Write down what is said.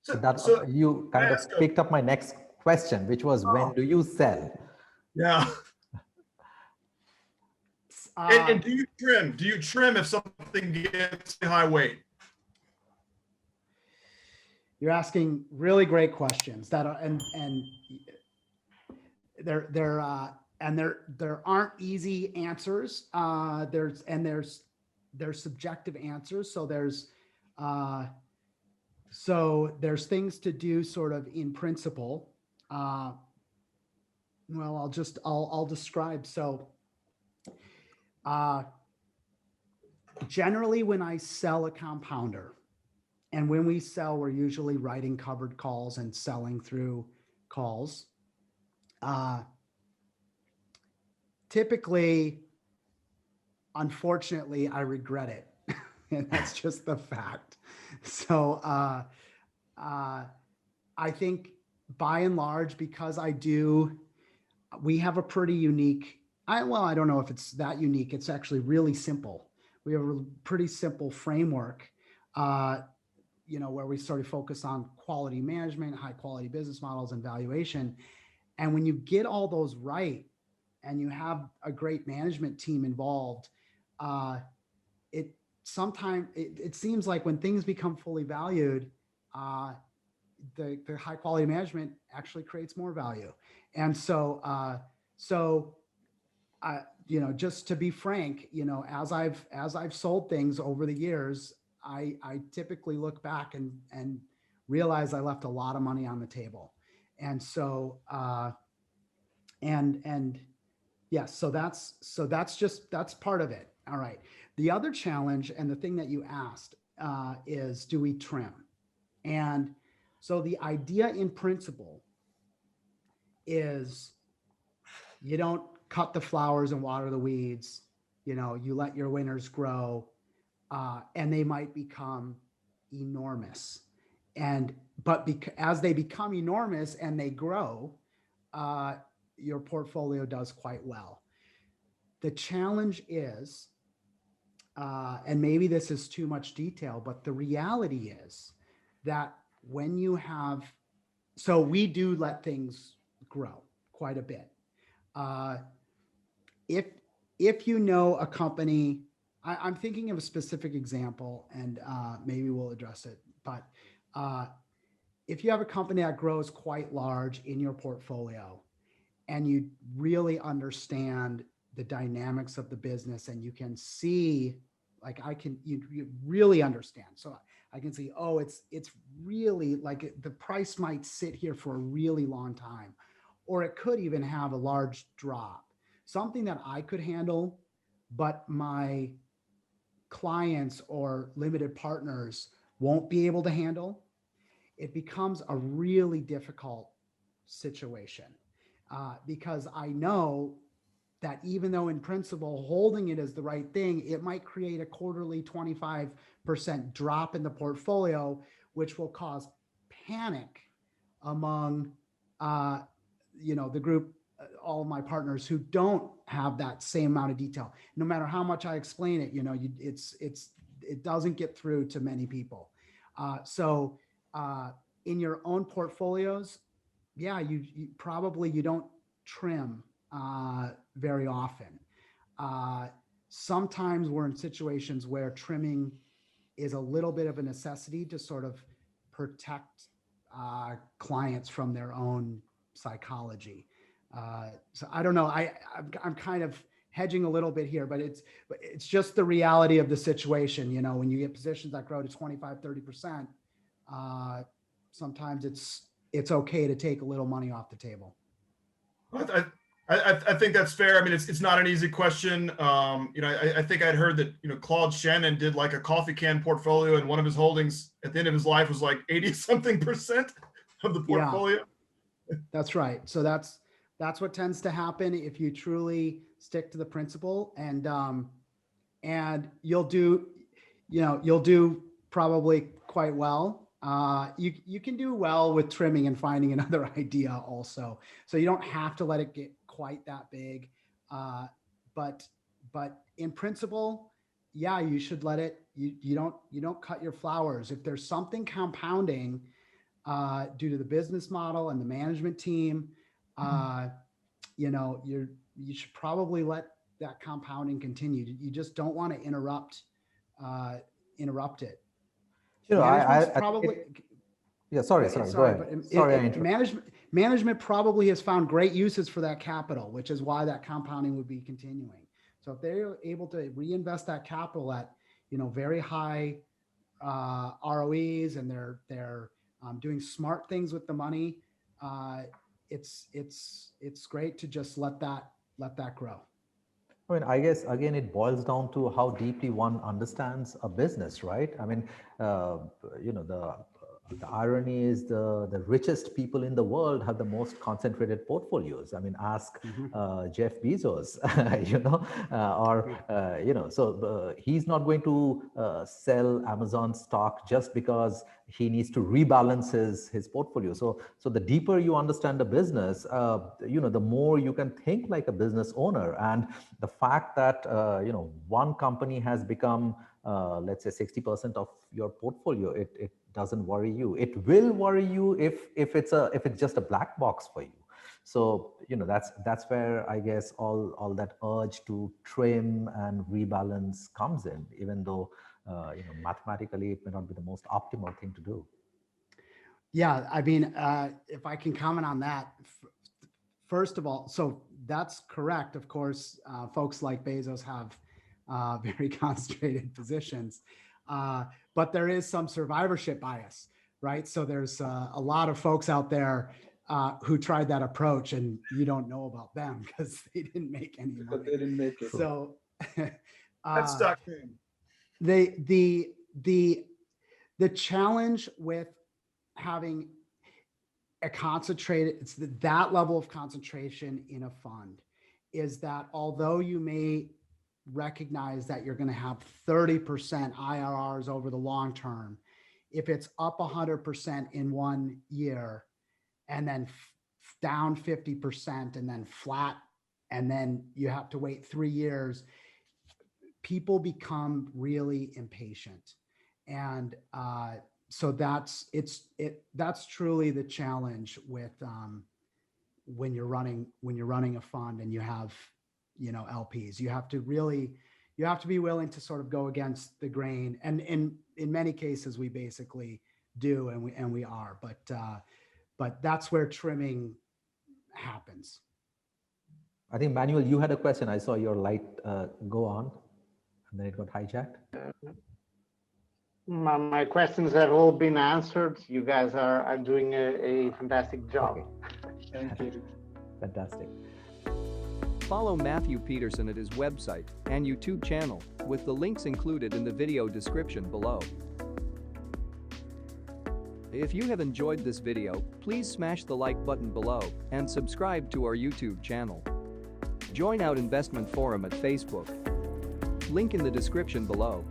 So that you kind of picked up my next question, which was when do you sell? Yeah. And do you trim? Do you trim if something gets high weight? You're asking really great questions that are, and there aren't easy answers. There's subjective answers. So there's things to do sort of in principle. Well, I'll describe. So generally when I sell a compounder, and when we sell, we're usually writing covered calls and selling through calls. Typically, unfortunately, I regret it. And that's just the fact. So I think by and large, because we have a pretty unique, I don't know if it's that unique. It's actually really simple. We have a pretty simple framework, where we sort of focus on quality management, high quality business models, and valuation. And when you get all those right, and you have a great management team involved, it seems like when things become fully valued, the high quality management actually creates more value. And so, just to be frank, as I've sold things over the years, I typically look back and realize I left a lot of money on the table. And so, yes, so that's part of it. All right. The other challenge, and the thing that you asked, is do we trim? And so the idea in principle is you don't cut the flowers and water the weeds. You let your winners grow, and they might become enormous. But as they become enormous and they grow, your portfolio does quite well. The challenge is, and maybe this is too much detail, but the reality is that when you have, so we do let things grow quite a bit. If you know a company, I'm thinking of a specific example, and maybe we'll address it, but if you have a company that grows quite large in your portfolio, and you really understand the dynamics of the business, and you can see, like you really understand. So I can see, it's really like the price might sit here for a really long time, or it could even have a large drop, something that I could handle, but my clients or limited partners won't be able to handle. It becomes a really difficult situation. Because I know that even though in principle holding it is the right thing, it might create a quarterly 25% drop in the portfolio, which will cause panic among the group, all of my partners who don't have that same amount of detail. No matter how much I explain it, it doesn't get through to many people. So in your own portfolios, yeah, you probably don't trim very often. Sometimes we're in situations where trimming is a little bit of a necessity to sort of protect clients from their own psychology. So I don't know. I'm kind of hedging a little bit here, but it's just the reality of the situation. When you get positions that grow to 25, 30%, sometimes it's okay to take a little money off the table. I think that's fair. I mean, it's not an easy question. I think I'd heard that, Claude Shannon did like a coffee can portfolio, and one of his holdings at the end of his life was like 80-something% of the portfolio. Yeah, that's right. So that's what tends to happen if you truly stick to the principle, and you'll do probably quite well. You can do well with trimming and finding another idea also. So you don't have to let it get quite that big. But in principle, yeah, you should let it, you don't cut your flowers. If there's something compounding, due to the business model and the management team, you should probably let that compounding continue. You just don't want to interrupt it. Sorry, go ahead. But I interrupted. Management probably has found great uses for that capital, which is why that compounding would be continuing. So if they're able to reinvest that capital at, very high ROEs, and they're doing smart things with the money, it's great to just let that grow. I mean, I guess, again, it boils down to how deeply one understands a business, right? I mean, the irony is the richest people in the world have the most concentrated portfolios. I mean, ask Jeff Bezos, so he's not going to sell Amazon stock just because he needs to rebalance his portfolio. So the deeper you understand the business, the more you can think like a business owner. And the fact that, one company has become, let's say 60% of your portfolio, it doesn't worry you. It will worry you if it's just a black box for you. So, that's where I guess all that urge to trim and rebalance comes in, even though, mathematically it may not be the most optimal thing to do. Yeah. I mean, if I can comment on that, first of all, so that's correct. Of course, folks like Bezos have very concentrated positions. But there is some survivorship bias, right? So there's a lot of folks out there who tried that approach, and you don't know about them because they didn't make any money. They didn't make it. So That's stuck. the challenge with having a concentrated, that level of concentration in a fund is that although you may recognize that you're going to have 30% IRRs over the long term, if it's up 100% in 1 year and then down 50% and then flat, and then you have to wait 3 years, people become really impatient. And so that's truly the challenge with when you're running a fund and you have LPs. You have to be willing to sort of go against the grain, and in many cases we basically do, and we are, but that's where trimming happens. I think, Manuel, you had a question. I saw your light go on and then it got hijacked. My questions have all been answered. You guys are doing a fantastic job. Okay. Thank you. Fantastic. Follow Matthew Peterson at his website and YouTube channel with the links included in the video description below. If you have enjoyed this video, please smash the like button below and subscribe to our YouTube channel. Join our investment forum at Facebook. Link in the description below.